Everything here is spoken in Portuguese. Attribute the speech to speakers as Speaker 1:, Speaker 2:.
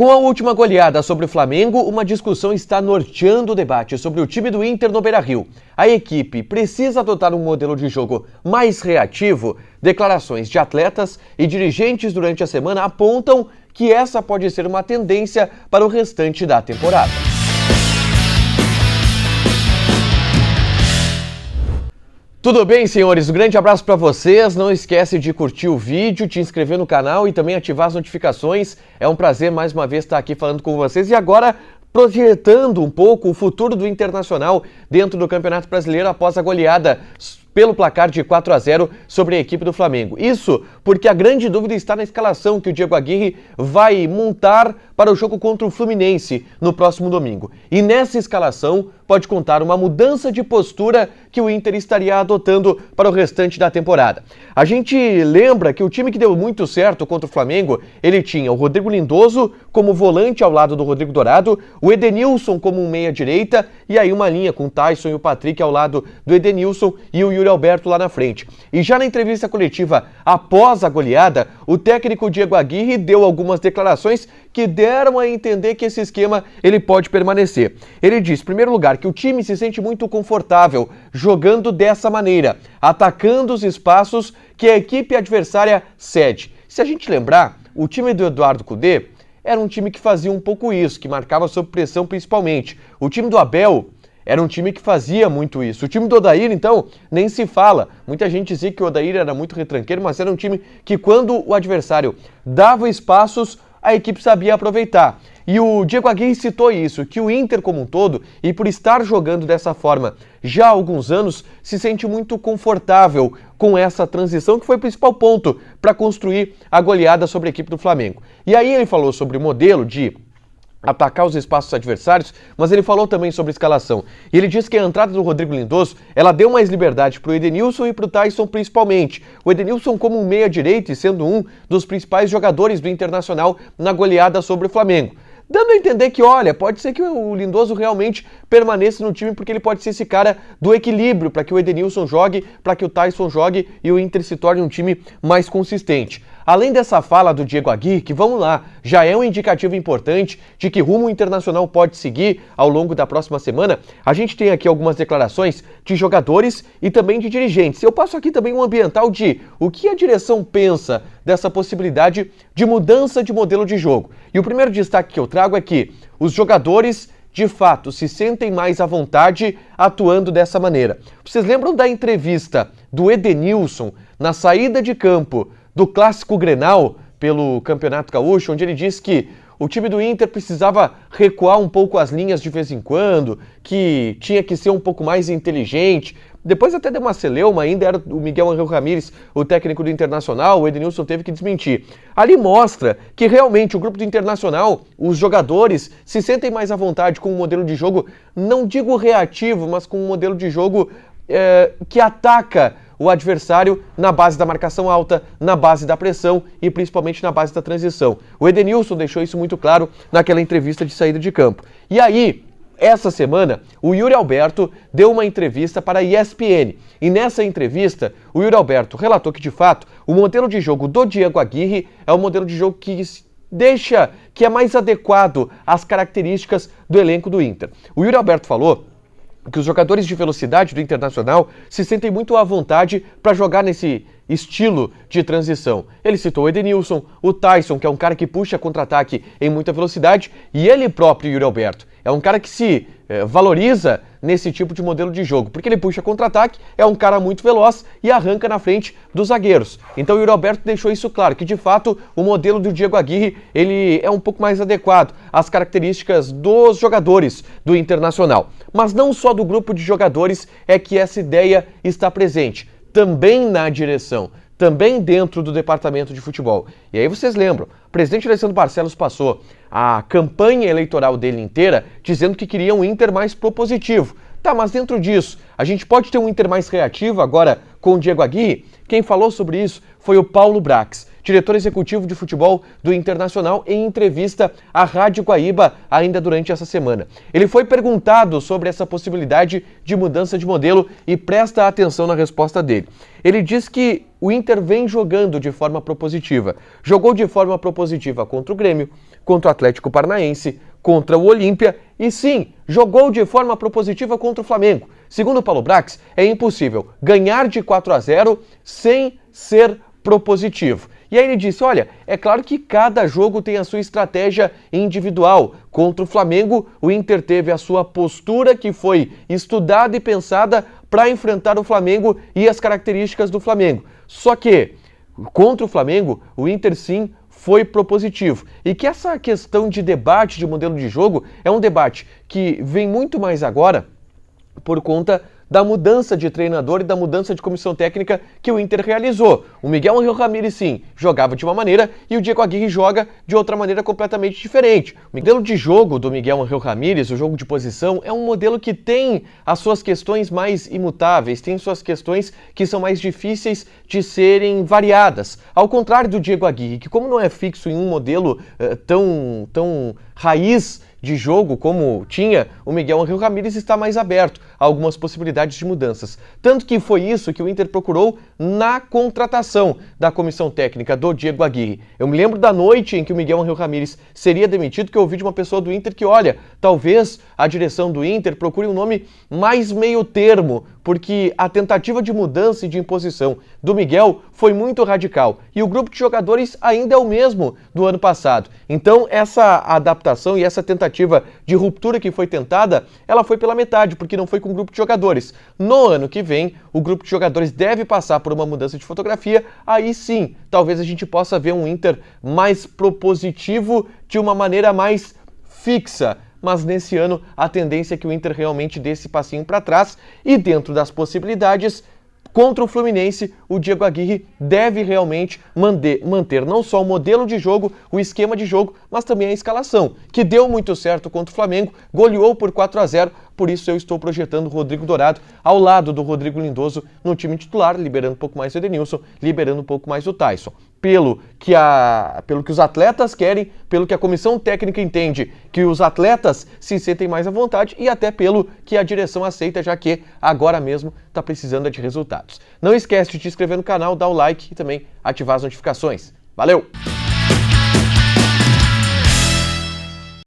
Speaker 1: Com a última goleada sobre o Flamengo, uma discussão está norteando o debate sobre o time do Inter no Beira-Rio. A equipe precisa adotar um modelo de jogo mais reativo? Declarações de atletas e dirigentes durante a semana apontam que essa pode ser uma tendência para o restante da temporada. Tudo bem, senhores? Um grande abraço para vocês. Não esquece de curtir o vídeo, te inscrever no canal e também ativar as notificações. É um prazer mais uma vez estar aqui falando com vocês e agora projetando um pouco o futuro do Internacional dentro do Campeonato Brasileiro após a goleada pelo placar de 4-0 sobre a equipe do Flamengo. Isso porque a grande dúvida está na escalação que o Diego Aguirre vai montar para o jogo contra o Fluminense no próximo domingo. E nessa escalação pode contar uma mudança de postura que o Inter estaria adotando para o restante da temporada. A gente lembra que o time que deu muito certo contra o Flamengo, ele tinha o Rodrigo Lindoso como volante ao lado do Rodrigo Dourado, o Edenilson como um meia-direita e aí uma linha com o Tyson e o Patrick ao lado do Edenilson e o Yuri Alberto lá na frente. E já na entrevista coletiva após a goleada, o técnico Diego Aguirre deu algumas declarações que deram a entender que esse esquema ele pode permanecer. Ele diz, em primeiro lugar, que o time se sente muito confortável jogando dessa maneira, atacando os espaços que a equipe adversária cede. Se a gente lembrar, o time do Eduardo Cudê era um time que fazia um pouco isso, que marcava sob pressão principalmente. O time do Abel era um time que fazia muito isso. O time do Odair, então, nem se fala. Muita gente dizia que o Odair era muito retranqueiro, mas era um time que quando o adversário dava espaços, a equipe sabia aproveitar. E o Diego Aguirre citou isso, que o Inter como um todo, e por estar jogando dessa forma já há alguns anos, se sente muito confortável com essa transição, que foi o principal ponto para construir a goleada sobre a equipe do Flamengo. E aí ele falou sobre o modelo de atacar os espaços adversários, mas ele falou também sobre escalação. E ele disse que a entrada do Rodrigo Lindoso, ela deu mais liberdade para o Edenilson e para o Tyson principalmente. O Edenilson como um meia-direita e sendo um dos principais jogadores do Internacional na goleada sobre o Flamengo. Dando a entender que, olha, pode ser que o Lindoso realmente permaneça no time porque ele pode ser esse cara do equilíbrio para que o Edenilson jogue, para que o Tyson jogue e o Inter se torne um time mais consistente. Além dessa fala do Diego Aguirre, que vamos lá, já é um indicativo importante de que rumo o Internacional pode seguir ao longo da próxima semana, a gente tem aqui algumas declarações de jogadores e também de dirigentes. Eu passo aqui também um ambiental de o que a direção pensa dessa possibilidade de mudança de modelo de jogo. E o primeiro destaque que eu trago é que os jogadores de fato se sentem mais à vontade atuando dessa maneira. Vocês lembram da entrevista do Edenilson na saída de campo do Clássico Grenal pelo Campeonato Gaúcho, onde ele disse que o time do Inter precisava recuar um pouco as linhas de vez em quando, que tinha que ser um pouco mais inteligente. Depois até deu uma celeuma, ainda era o Miguel Ángel Ramírez, o técnico do Internacional, o Edenilson teve que desmentir. Ali mostra que realmente o grupo do Internacional, os jogadores, se sentem mais à vontade com um modelo de jogo, não digo reativo, mas com um modelo de jogo que ataca o adversário na base da marcação alta, na base da pressão e principalmente na base da transição. O Edenilson deixou isso muito claro naquela entrevista de saída de campo. E aí, essa semana, o Yuri Alberto deu uma entrevista para a ESPN. E nessa entrevista, o Yuri Alberto relatou que, de fato, o modelo de jogo do Diego Aguirre é um modelo de jogo que é mais adequado às características do elenco do Inter. O Yuri Alberto falou que os jogadores de velocidade do Internacional se sentem muito à vontade para jogar nesse estilo de transição. Ele citou o Edenilson, o Tyson, que é um cara que puxa contra-ataque em muita velocidade, e ele próprio, Yuri Alberto, é um cara que se valoriza nesse tipo de modelo de jogo, porque ele puxa contra-ataque, é um cara muito veloz e arranca na frente dos zagueiros. Então o Yuri Alberto deixou isso claro, que de fato o modelo do Diego Aguirre ele é um pouco mais adequado às características dos jogadores do Internacional. Mas não só do grupo de jogadores é que essa ideia está presente, também na direção, também dentro do departamento de futebol. E aí vocês lembram, o presidente Alessandro Barcelos passou a campanha eleitoral dele inteira dizendo que queria um Inter mais propositivo. Tá, mas dentro disso, a gente pode ter um Inter mais reativo agora com o Diego Aguirre? Quem falou sobre isso foi o Paulo Brax, diretor executivo de futebol do Internacional, em entrevista à Rádio Guaíba ainda durante essa semana. Ele foi perguntado sobre essa possibilidade de mudança de modelo e presta atenção na resposta dele. Ele diz que o Inter vem jogando de forma propositiva. Jogou de forma propositiva contra o Grêmio, contra o Atlético Paranaense, contra o Olímpia e sim, jogou de forma propositiva contra o Flamengo. Segundo o Paulo Brax, é impossível ganhar de 4-0 sem ser propositivo. E aí ele disse, olha, é claro que cada jogo tem a sua estratégia individual. Contra o Flamengo, o Inter teve a sua postura que foi estudada e pensada para enfrentar o Flamengo e as características do Flamengo. Só que, contra o Flamengo, o Inter sim foi propositivo. E que essa questão de debate de modelo de jogo é um debate que vem muito mais agora por conta da mudança de treinador e da mudança de comissão técnica que o Inter realizou. O Miguel Ángel Ramírez, sim, jogava de uma maneira e o Diego Aguirre joga de outra maneira completamente diferente. O modelo de jogo do Miguel Ángel Ramírez, o jogo de posição, é um modelo que tem as suas questões mais imutáveis, tem suas questões que são mais difíceis de serem variadas. Ao contrário do Diego Aguirre, que como não é fixo em um modelo tão raiz de jogo como tinha, o Miguel Ángel Ramírez está mais aberto a algumas possibilidades de mudanças. Tanto que foi isso que o Inter procurou na contratação da comissão técnica do Diego Aguirre. Eu me lembro da noite em que o Miguel Ángel Ramírez seria demitido, que eu ouvi de uma pessoa do Inter que, olha, talvez a direção do Inter procure um nome mais meio termo, porque a tentativa de mudança e de imposição do Miguel foi muito radical. E o grupo de jogadores ainda é o mesmo do ano passado. Então, essa adaptação e essa tentativa de ruptura que foi tentada, ela foi pela metade, porque não foi com o grupo de jogadores. No ano que vem, o grupo de jogadores deve passar por uma mudança de fotografia, aí sim, talvez a gente possa ver um Inter mais propositivo, de uma maneira mais fixa. Mas nesse ano a tendência é que o Inter realmente dê esse passinho para trás e dentro das possibilidades, contra o Fluminense, o Diego Aguirre deve realmente manter não só o modelo de jogo, o esquema de jogo, mas também a escalação, que deu muito certo contra o Flamengo, goleou por 4-0, por isso eu estou projetando o Rodrigo Dourado ao lado do Rodrigo Lindoso no time titular, liberando um pouco mais o Edenilson, liberando um pouco mais o Tyson. Pelo que os atletas querem, pelo que a comissão técnica entende que os atletas se sentem mais à vontade e até pelo que a direção aceita, já que agora mesmo está precisando de resultados. Não esquece de te inscrever no canal, dar o like e também ativar as notificações. Valeu!